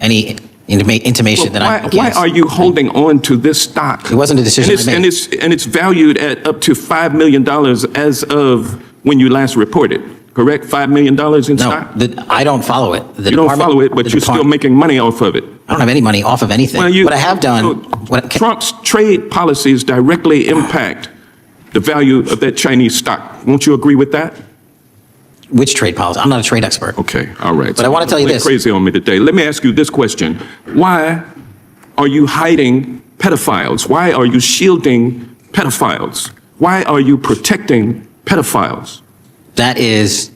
any intimation that I'm Why are you holding on to this stock? It wasn't a decision I made. And it's valued at up to $5 million as of when you last reported, correct? $5 million in stock? I don't follow it. You don't follow it, but you're still making money off of it. I don't have any money off of anything. Well, what I have done... Trump's trade policies directly impact the value of that Chinese stock. Won't you agree with that? Which trade policy? I'm not a trade expert. Okay, all right. But I want to tell you this. Crazy on me today. Let me ask you this question. Why are you hiding pedophiles? Why are you shielding pedophiles? Why are you protecting pedophiles? That is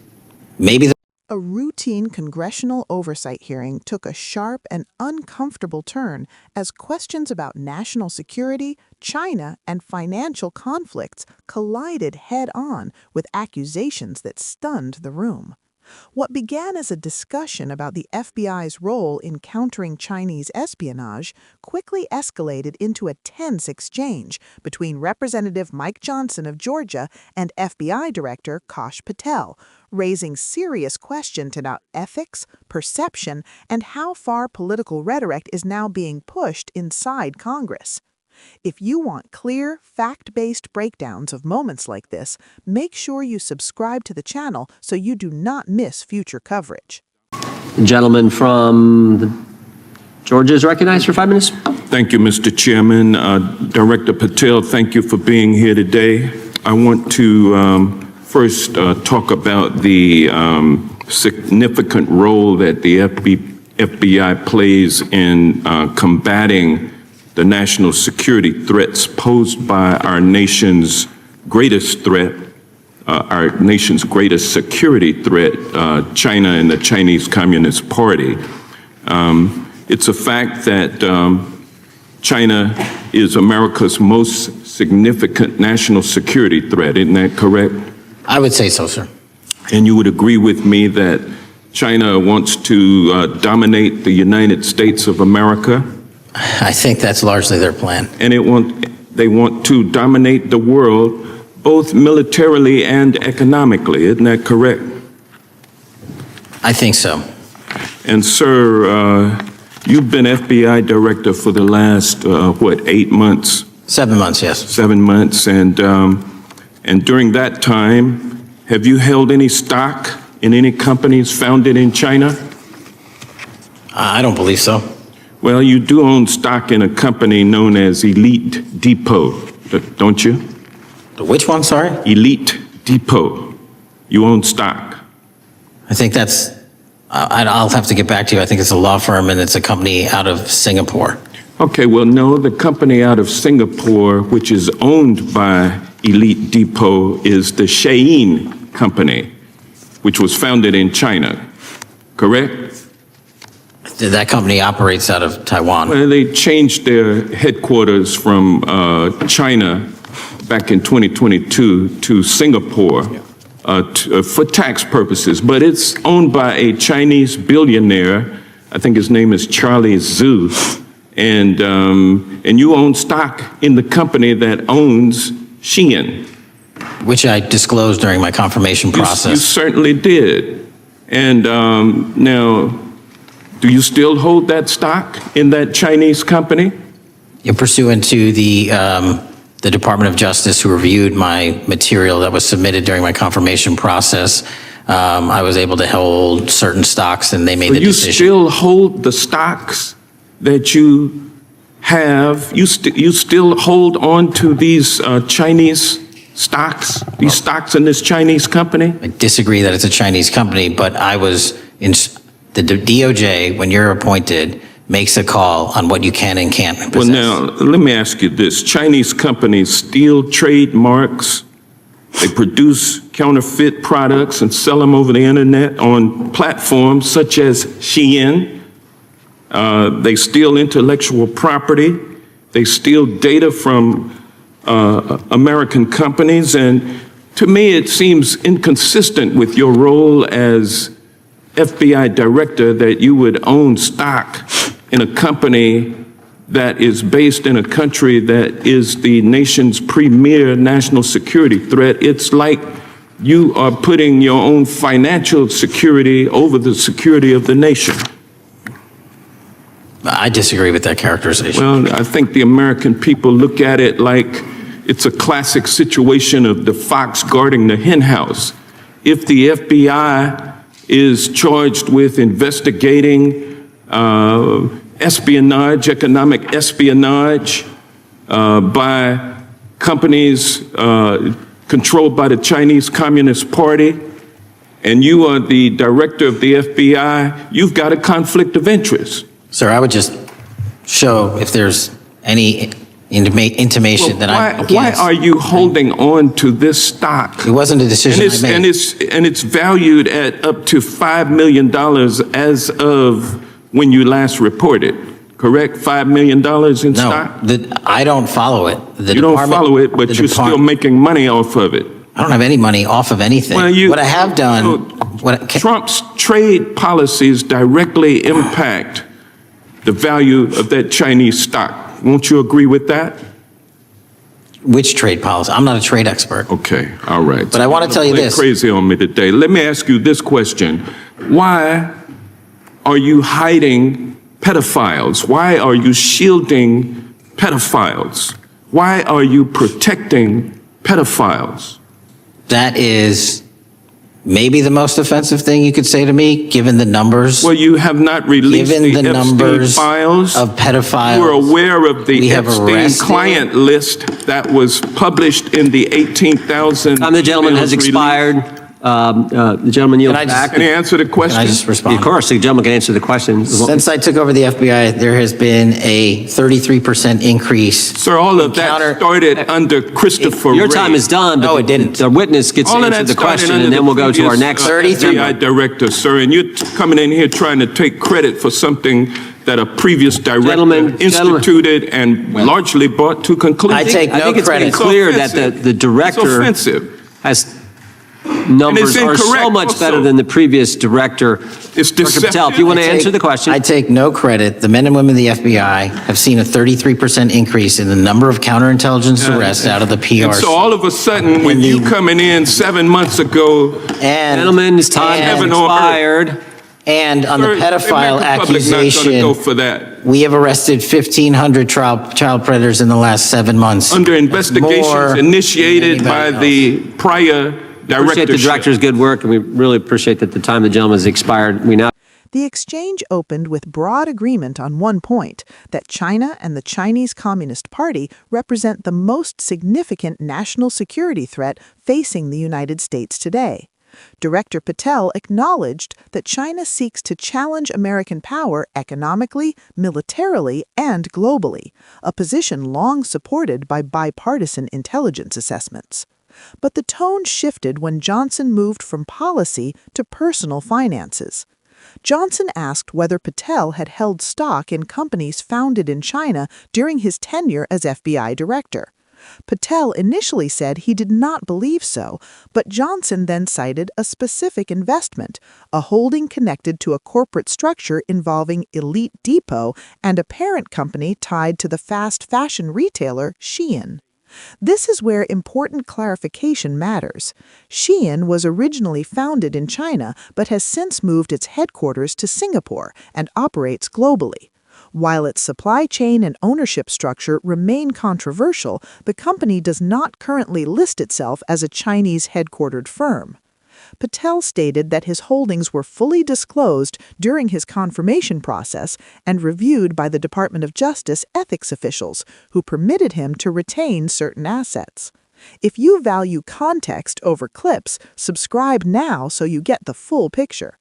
maybe A routine congressional oversight hearing took a sharp and uncomfortable turn as questions about national security, China, and financial conflicts collided head-on with accusations that stunned the room. What began as a discussion about the FBI's role in countering Chinese espionage quickly escalated into a tense exchange between Representative Mike Johnson of Georgia and FBI Director Kash Patel, raising serious questions about ethics, perception, and how far political rhetoric is now being pushed inside Congress. If you want clear, fact-based breakdowns of moments like this, make sure you subscribe to the channel so you do not miss future coverage. The gentleman from Georgia is recognized for 5 minutes. Thank you, Mr. Chairman. Director Patel, thank you for being here today. I want to first talk about the significant role that the FBI plays in combating the national security threats posed by our nation's greatest threat, our nation's greatest security threat, China and the Chinese Communist Party. It's a fact that China is America's most significant national security threat, isn't that correct? I would say so, sir. And you would agree with me that China wants to dominate the United States of America? I think that's largely their plan. And they want to dominate the world, both militarily and economically, isn't that correct? I think so. And sir, you've been FBI director for the last, 8 months? 7 months, yes. 7 months, and during that time, have you held any stock in any companies founded in China? I don't believe so. Well, you do own stock in a company known as Elite Depot, don't you? Which one, sorry? Elite Depot. You own stock. I think that's, I'll have to get back to you. I think it's a law firm and it's a company out of Singapore. Okay, well, no, the company out of Singapore, which is owned by Elite Depot, is the Shein Company, which was founded in China, correct? That company operates out of Taiwan. Well, they changed their headquarters from China back in 2022 to Singapore for tax purposes, but it's owned by a Chinese billionaire. I think his name is Charlie Zhu, and you own stock in the company that owns Shein. Which I disclosed during my confirmation process. You certainly did. And now, do you still hold that stock in that Chinese company? In pursuant to the Department of Justice, who reviewed my material that was submitted during my confirmation process, I was able to hold certain stocks, and they made the decision. You still hold the stocks that you have? You still hold on to these Chinese stocks, these stocks in this Chinese company? I disagree that it's a Chinese company, but I was in the DOJ, when you're appointed, makes a call on what you can and can't possess. Well, now, let me ask you this. Chinese companies steal trademarks, they produce counterfeit products and sell them over the internet on platforms such as Shein. They steal intellectual property. They steal data from American companies. And to me, it seems inconsistent with your role as FBI director that you would own stock in a company that is based in a country that is the nation's premier national security threat. It's like you are putting your own financial security over the security of the nation. I disagree with that characterization. Well, I think the American people look at it like it's a classic situation of the fox guarding the hen house. If the FBI is charged with investigating espionage, economic espionage by companies controlled by the Chinese Communist Party, and you are the director of the FBI, you've got a conflict of interest. Sir, I would just show if there's any intimation that I'm against. Why are you holding on to this stock? It wasn't a decision I made. And it's valued at up to $5 million as of when you last reported, correct? $5 million in stock? No, I don't follow it. You don't follow it, but you're still making money off of it. I don't have any money off of anything. What I have done... Trump's trade policies directly impact the value of that Chinese stock. Won't you agree with that? Which trade policy? I'm not a trade expert. Okay, all right. But I want to tell you this. Crazy on me today. Let me ask you this question. Why are you hiding pedophiles? Why are you shielding pedophiles? Why are you protecting pedophiles? That is maybe the most offensive thing you could say to me, given the numbers. Well, you have not released Given the Epstein numbers files of pedophiles. You are aware of the we have Epstein arrested. client list that was published in the 18,000. Time the gentleman has expired. The gentleman yields back. Can you answer the question? Can I just respond? Of course, the gentleman can answer the question. Since I took over the FBI, there has been a 33% increase. Sir, all of that started under Christopher Your Wray. time is done, but No, it didn't. the witness gets to All of answer that the started question, under and then the we'll go to our previous, next. FBI director, sir, and you're coming in here trying to take credit for something that a previous director Gentlemen, instituted and largely brought to conclusion. I take I no think it's credit. pretty clear that offensive. the director It's offensive. has numbers are so incorrect much also. better than the previous director. It's Dr. Patel, if you want to answer the question. I take no credit. The men and women of the FBI have seen a 33% increase in the number of counterintelligence arrests out of the And PRC. so all of a sudden, when And you the- coming in 7 months ago, And, Gentlemen, his time has Heaven on earth. expired. and on the sir, the pedophile American public not gonna accusation, go for that. we have arrested 1,500 child predators in the last 7 months. Under That's investigations more than initiated by anybody else. the prior Appreciate the directorship. director's good work, and we really appreciate that the time the gentleman has expired. We now The exchange opened with broad agreement on one point, that China and the Chinese Communist Party represent the most significant national security threat facing the United States today. Director Patel acknowledged that China seeks to challenge American power economically, militarily, and globally, a position long supported by bipartisan intelligence assessments. But the tone shifted when Johnson moved from policy to personal finances. Johnson asked whether Patel had held stock in companies founded in China during his tenure as FBI director. Patel initially said he did not believe so, but Johnson then cited a specific investment, a holding connected to a corporate structure involving Elite Depot and a parent company tied to the fast fashion retailer Shein. This is where important clarification matters. Shein was originally founded in China but has since moved its headquarters to Singapore and operates globally. While its supply chain and ownership structure remain controversial, the company does not currently list itself as a Chinese-headquartered firm. Patel stated that his holdings were fully disclosed during his confirmation process and reviewed by the Department of Justice ethics officials, who permitted him to retain certain assets. If you value context over clips, subscribe now so you get the full picture.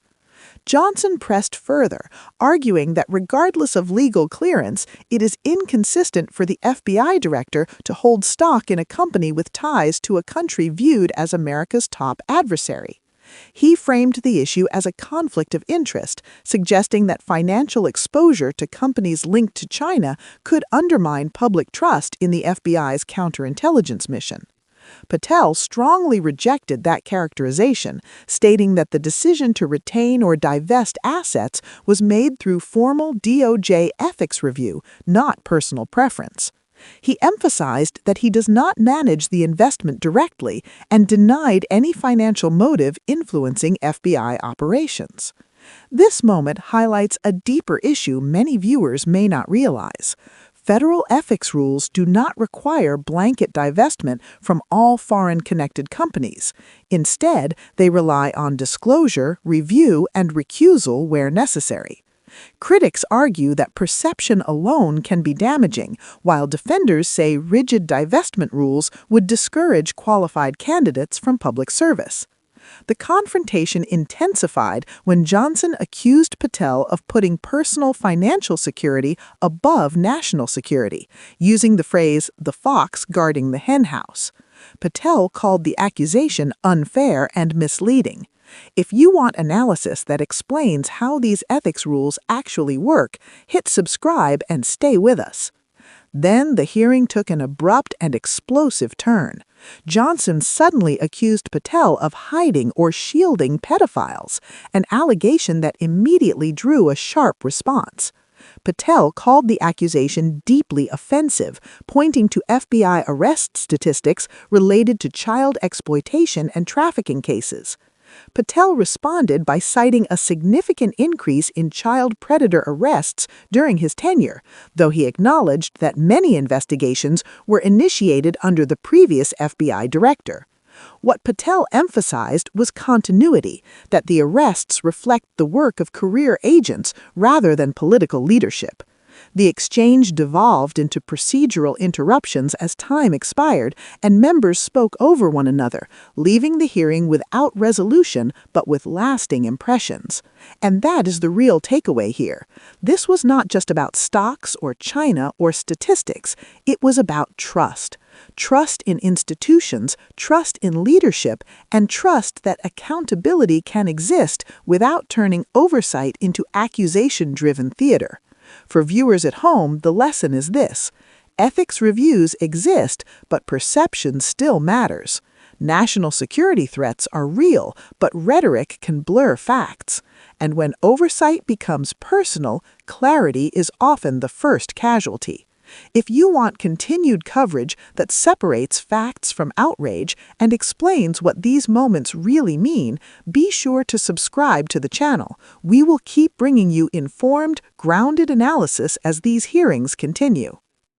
Johnson pressed further, arguing that regardless of legal clearance, it is inconsistent for the FBI director to hold stock in a company with ties to a country viewed as America's top adversary. He framed the issue as a conflict of interest, suggesting that financial exposure to companies linked to China could undermine public trust in the FBI's counterintelligence mission. Patel strongly rejected that characterization, stating that the decision to retain or divest assets was made through formal DOJ ethics review, not personal preference. He emphasized that he does not manage the investment directly and denied any financial motive influencing FBI operations. This moment highlights a deeper issue many viewers may not realize. Federal ethics rules do not require blanket divestment from all foreign-connected companies. Instead, they rely on disclosure, review, and recusal where necessary. Critics argue that perception alone can be damaging, while defenders say rigid divestment rules would discourage qualified candidates from public service. The confrontation intensified when Johnson accused Patel of putting personal financial security above national security, using the phrase, "the fox guarding the henhouse." Patel called the accusation unfair and misleading. If you want analysis that explains how these ethics rules actually work, hit subscribe and stay with us. Then the hearing took an abrupt and explosive turn. Johnson suddenly accused Patel of hiding or shielding pedophiles, an allegation that immediately drew a sharp response. Patel called the accusation deeply offensive, pointing to FBI arrest statistics related to child exploitation and trafficking cases. Patel responded by citing a significant increase in child predator arrests during his tenure, though he acknowledged that many investigations were initiated under the previous FBI director. What Patel emphasized was continuity, that the arrests reflect the work of career agents rather than political leadership. The exchange devolved into procedural interruptions as time expired, and members spoke over one another, leaving the hearing without resolution but with lasting impressions. And that is the real takeaway here. This was not just about stocks or China or statistics. It was about trust. Trust in institutions, trust in leadership, and trust that accountability can exist without turning oversight into accusation-driven theater. For viewers at home, the lesson is this: ethics reviews exist, but perception still matters. National security threats are real, but rhetoric can blur facts. And when oversight becomes personal, clarity is often the first casualty. If you want continued coverage that separates facts from outrage and explains what these moments really mean, be sure to subscribe to the channel. We will keep bringing you informed, grounded analysis as these hearings continue.